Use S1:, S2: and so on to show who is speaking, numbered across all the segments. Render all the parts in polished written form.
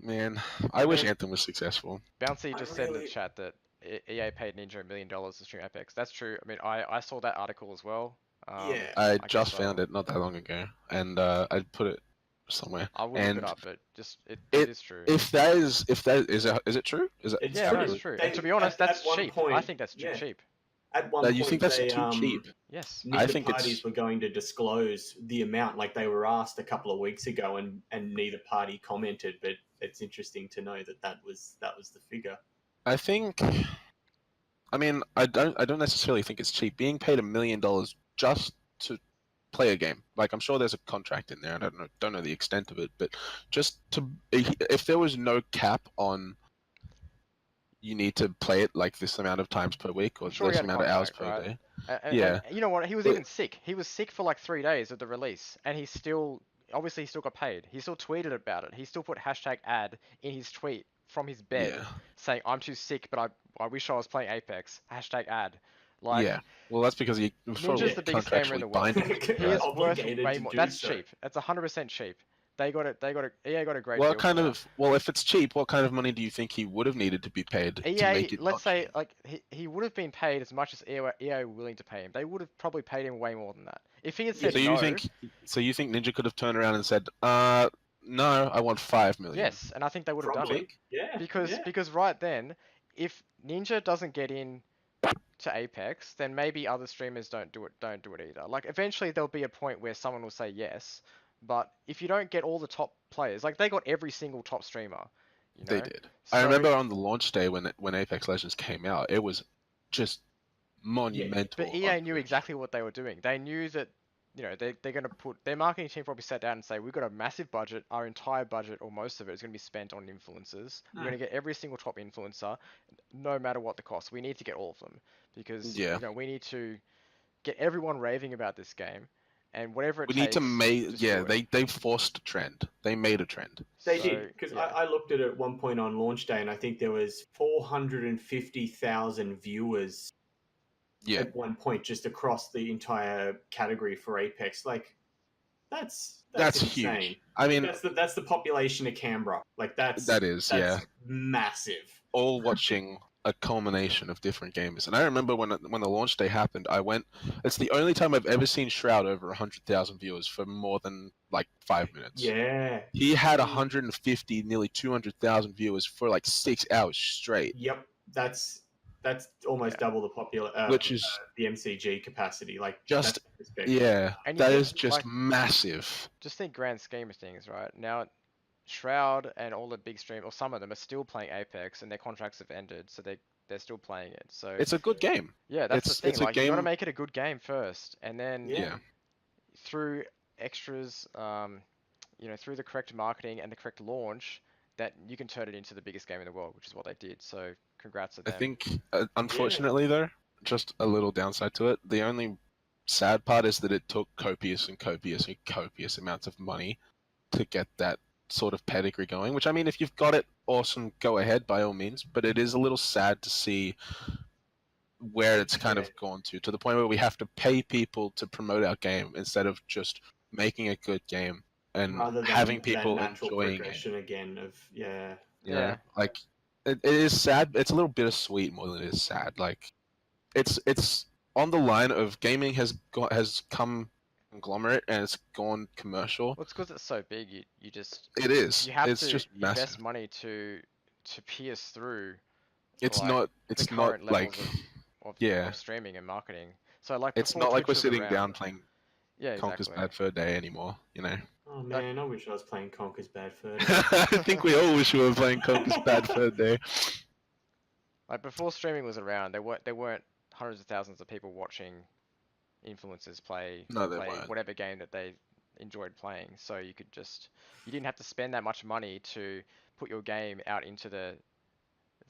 S1: Man, I wish Anthem was successful.
S2: Bouncy just said in the chat that EA paid Ninja $1 million to stream Apex. That's true. I mean, I saw that article as well.
S3: Yeah.
S1: I just found it not that long ago, and I put it somewhere.
S2: I will look it up, but just it is true.
S1: If that is it true? Is it?
S3: It's
S2: yeah,
S3: true.
S2: no, it's true. And to be honest, that's cheap. I think that's too cheap.
S3: At one point,
S1: you think that's too cheap?
S2: Yes.
S3: Ninja
S1: I think
S3: parties were going to disclose the amount, like they were asked a couple of weeks ago, and neither party commented. But it's interesting to know that was the figure.
S1: I think. I mean, I don't necessarily think it's cheap. Being paid $1 million just to play a game, like I'm sure there's a contract in there. I don't know the extent of it, but just to, if there was no cap on, you need to play it like this amount of times per week or this amount of hours per day.
S2: And you know what? He was even sick. He was sick for like 3 days of the release, and he still got paid. He still tweeted about it. He still put #ad in his tweet from his bed saying, "I'm too sick, but I wish I was playing Apex." #ad. Like,
S1: yeah. Well, that's because
S2: Ninja's the biggest gamer in the world. He is worth way more. That's cheap. That's 100% cheap. EA got a great deal.
S1: Well, if it's cheap, what kind of money do you think he would have needed to be paid to make it?
S2: Let's say like he would have been paid as much as EA were willing to pay him. They would have probably paid him way more than that. If he had said
S1: so you think Ninja could have turned around and said, no, I want $5 million.
S2: Yes, and I think they would have done it.
S3: Yeah.
S2: Because right then, if Ninja doesn't get in to Apex, then maybe other streamers don't do it either. Like eventually there'll be a point where someone will say yes, but if you don't get all the top players, like they got every single top streamer. You know?
S1: They did. So, I remember on the launch day when Apex Legends came out, it was just monumental.
S2: But EA knew exactly what they were doing. They knew that, you know, they're going to put, their marketing team probably sat down and say, we've got a massive budget, our entire budget or most of it is going to be spent on influencers. We're going to get every single top influencer, no matter what the cost. We need to get all of them because you know, we need to get everyone raving about this game. And whatever it takes. We need to make,
S1: they forced a trend. They made a trend.
S3: They did, because I looked at it at one point on launch day, and I think there was 450,000 viewers at one point just across the entire category for Apex. Like, that's insane.
S1: Huge. I mean,
S3: that's the population of Canberra. Like that's massive.
S1: All watching a culmination of different gamers. And I remember when the launch day happened, I went. It's the only time I've ever seen Shroud over 100,000 viewers for more than like 5 minutes.
S3: Yeah,
S1: he had 150, nearly 200,000 viewers for like 6 hours straight.
S3: Yep, that's almost double the
S1: which is
S3: the MCG capacity. Like
S1: just
S2: and
S1: that is just massive.
S2: Just think grand scheme of things, right? Now, Shroud and all the big stream, or some of them, are still playing Apex, and their contracts have ended, so they're still playing it. So
S1: it's a good game.
S2: Yeah, that's the thing. It's like, you got to make it a good game first, and then through extras, you know, through the correct marketing and the correct launch, that you can turn it into the biggest game in the world, which is what they did. So congrats to them.
S1: I think, unfortunately, though, just a little downside to it. The only sad part is that it took copious amounts of money to get that sort of pedigree going, which, I mean, if you've got it, awesome, go ahead by all means, but it is a little sad to see where it's kind of gone to the point where we have to pay people to promote our game instead of just making a good game and having people enjoying it
S3: again of
S1: like it is sad. It's a little bittersweet more than it is sad. Like it's on the line of gaming has come conglomerate and it's gone commercial.
S2: Well, it's because it's so big. You just
S1: you have
S2: to
S1: just
S2: invest money to pierce through.
S1: It's not like
S2: of streaming and marketing. So like
S1: it's not like we're sitting down playing Conker's Bad Fur Day anymore. You know.
S3: Oh man, I wish I was playing Conker's Bad Fur Day.
S1: I think we all wish we were playing Conker's Bad Fur Day.
S2: Like before streaming was around, there weren't hundreds of thousands of people watching influencers play whatever game that they enjoyed playing. So you didn't have to spend that much money to put your game out into the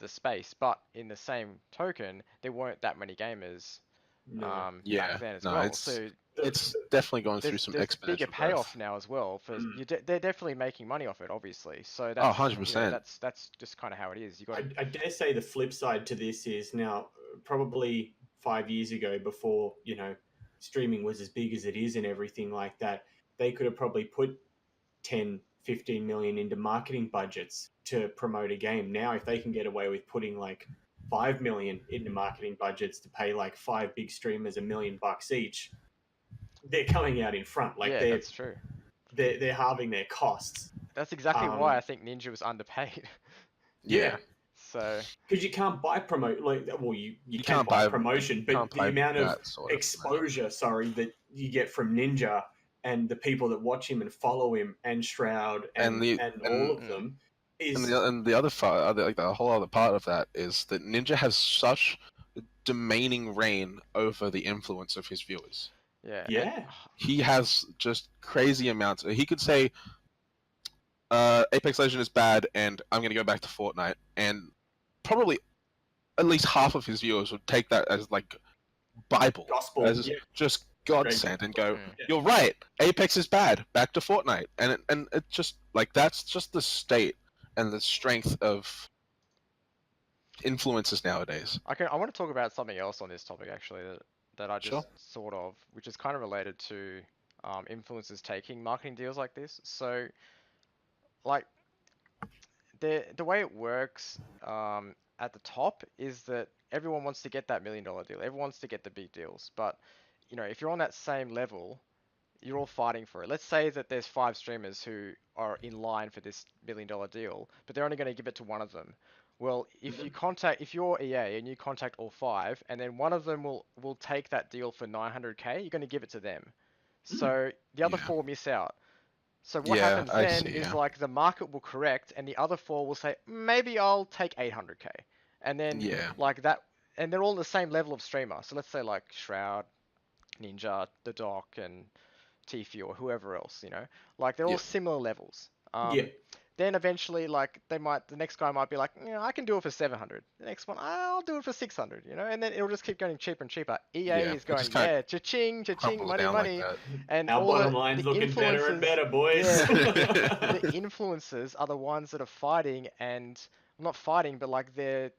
S2: space. But in the same token, there weren't that many gamers back then as well. So
S1: it's definitely going through some exponential
S2: bigger payoff now as well. For they're definitely making money off it, obviously. So that's
S1: 100%.
S2: That's just kind of how it is.
S3: I dare say the flip side to this is now probably 5 years ago, before streaming was as big as it is and everything like that, they could have probably put 10, 15 million into marketing budgets to promote a game. Now, if they can get away with putting like 5 million into marketing budgets to pay like 5 big streamers $1 million each, they're coming out in front. Like
S2: Yeah, that's true.
S3: They're halving their costs.
S2: That's exactly why I think Ninja was underpaid.
S3: Yeah.
S2: So
S3: because you can't buy you can't buy promotion, but the amount of exposure, that you get from Ninja and the people that watch him and follow him and Shroud and all of them is
S1: and the other part, like the whole other part of that is that Ninja has such demanding reign over the influence of his viewers.
S3: Yeah.
S1: He has just crazy amounts. He could say, Apex Legends is bad, and I'm going to go back to Fortnite, and probably at least half of his viewers would take that as like Bible,
S3: gospel,
S1: as just God sent, and go, "You're right. Apex is bad. Back to Fortnite." And it just like that's just the state and the strength of influencers nowadays.
S2: I want to talk about something else on this topic actually that I just thought of, which is kind of related to influencers taking marketing deals like this. So, like, the way it works at the top is that everyone wants to get that $1 million deal. Everyone wants to get the big deals. But, you know, if you're on that same level, you're all fighting for it. Let's say that there's 5 streamers who are in line for this $1 million deal, but they're only going to give it to one of them. Well, if you're EA and you contact all 5, and then one of them will take that deal for 900K, you're going to give it to them. So the other 4 miss out. So what happens then is like the market will correct, and the other 4 will say, maybe I'll take 800K, and then like that, and they're all on the same level of streamer. So let's say like Shroud, Ninja, the Doc, and Tifi or whoever else, you know, like they're all similar levels. Then eventually, like the next guy might be like, you know, I can do it for 700. The next one, I'll do it for 600, you know, and then it'll just keep getting cheaper and cheaper. EA is going, cha-ching, cha-ching, money, money, and
S3: our
S2: all
S3: bottom line's looking better and better, boys.
S2: The influencers are the ones that are fighting and not fighting, but like they're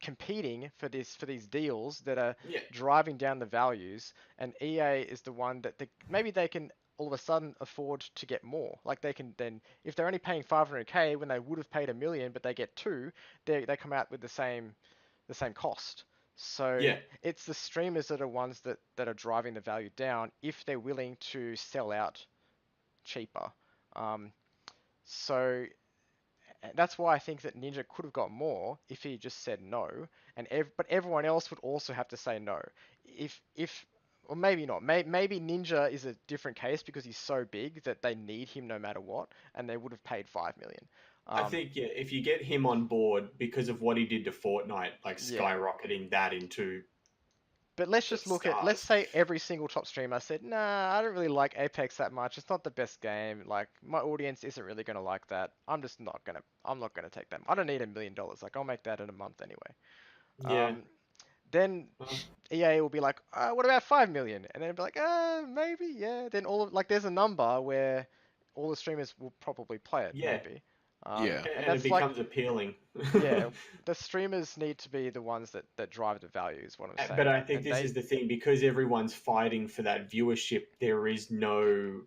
S2: competing for these deals that are driving down the values, and EA is the one that maybe they can all of a sudden afford to get more. Like they can then, if they're only paying 500K when they would have paid $1 million, but they get 2, they come out with the same cost. So it's the streamers that are ones that are driving the value down if they're willing to sell out cheaper. So that's why I think that Ninja could have got more if he just said no, but everyone else would also have to say no. Or maybe not. Maybe Ninja is a different case because he's so big that they need him no matter what, and they would have paid 5 million.
S3: I think if you get him on board because of what he did to Fortnite, like skyrocketing that into.
S2: But let's just let's say every single top streamer said, nah, I don't really like Apex that much. It's not the best game. Like my audience isn't really gonna like that. I'm not gonna take them. I don't need $1 million. Like I'll make that in a month anyway. Then EA will be like, what about 5 million? And then it'll be like, maybe, yeah. Then there's a number where all the streamers will probably play it, maybe.
S3: And it becomes appealing.
S2: The streamers need to be the ones that drive the value, is what I'm saying.
S3: But I think this is the thing, because everyone's fighting for that viewership, there is no,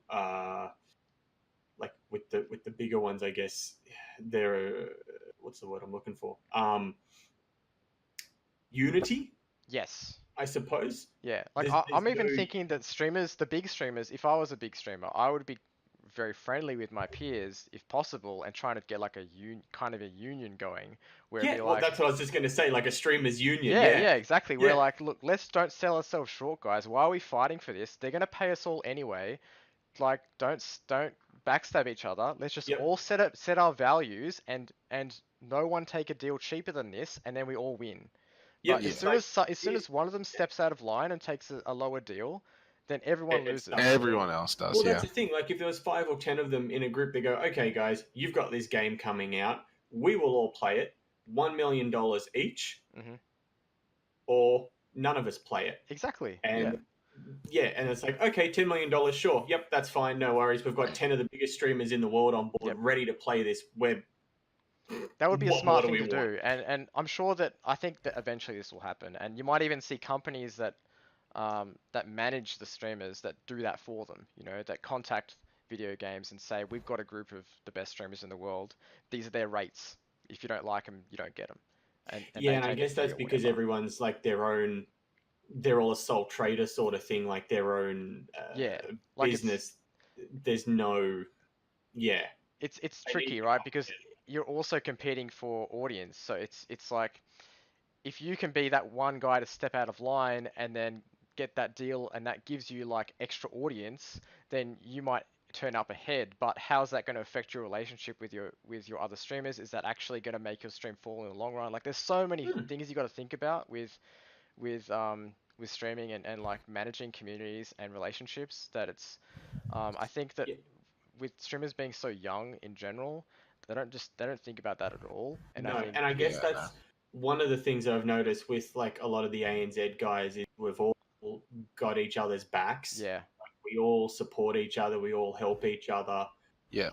S3: like with the bigger ones, I guess, what's the word I'm looking for? Unity?
S2: Yes.
S3: I suppose.
S2: Yeah. Like I'm even thinking that streamers, the big streamers, if I was a big streamer, I would be very friendly with my peers if possible and trying to get like a union going where it'd be like,
S3: that's what I was just going to say, like a streamers union.
S2: Yeah, exactly. We're like, look, don't sell ourselves short, guys. Why are we fighting for this? They're going to pay us all anyway. Like, don't backstab each other. Let's just all set our values and no one take a deal cheaper than this, and then we all win. But as soon as one of them steps out of line and takes a lower deal, then everyone loses.
S1: Everyone else does.
S3: Well, that's the thing. Like if there was 5 or 10 of them in a group, they go, okay, guys, you've got this game coming out. We will all play it. $1 million each, or none of us play it.
S2: Exactly.
S3: And and it's like, okay, $10 million, sure. Yep, that's fine. No worries. We've got 10 of the biggest streamers in the world on board, ready to play this web.
S2: That would be a smart thing to do, and I'm sure that I think that eventually this will happen, and you might even see companies that manage the streamers that do that for them, you know, that contact video games and say, we've got a group of the best streamers in the world. These are their rates. If you don't like them, you don't get them. And
S3: yeah, and I guess that's because everyone's like their own. They're all a sole trader sort of thing, like their own like business. There's no, yeah.
S2: It's tricky, right? Because you're also competing for audience. So it's like, if you can be that one guy to step out of line and then get that deal, and that gives you like extra audience, then you might turn up ahead. But how's that going to affect your relationship with your other streamers? Is that actually going to make your stream fall in the long run? Like, there's so many things you got to think about with streaming and like managing communities and relationships, that it's I think that with streamers being so young in general, they don't think about that at all. And
S3: no,
S2: I think,
S3: and I guess that's one of the things I've noticed with like a lot of the ANZ guys is we've all got each other's backs.
S2: Yeah.
S3: Like, we all support each other. We all help each other.
S1: Yeah.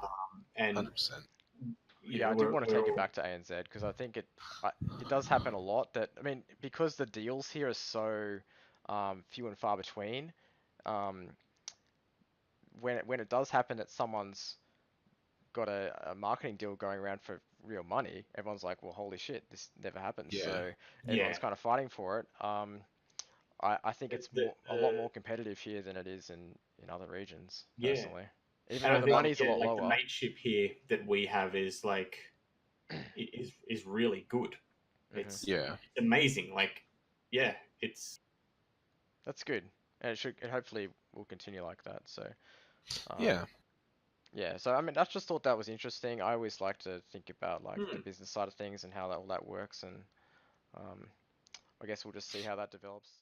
S3: And
S1: 100%.
S2: Yeah, I do want to take it back to ANZ, because I think it does happen a lot. That, I mean, because the deals here are so few and far between, when it does happen that someone's got a marketing deal going around for real money, everyone's like, well, holy shit, this never happens.
S1: Yeah.
S2: So everyone's kind of fighting for it. I think it's a lot more competitive here than it is in other regions, personally. Even though the money's a lot lower.
S3: The mateship here that we have is like is really good. It's amazing. Like, yeah, it's
S2: that's good, and it hopefully will continue like that. So yeah. So I mean, I just thought that was interesting. I always like to think about like the business side of things and how all that works, and I guess we'll just see how that develops.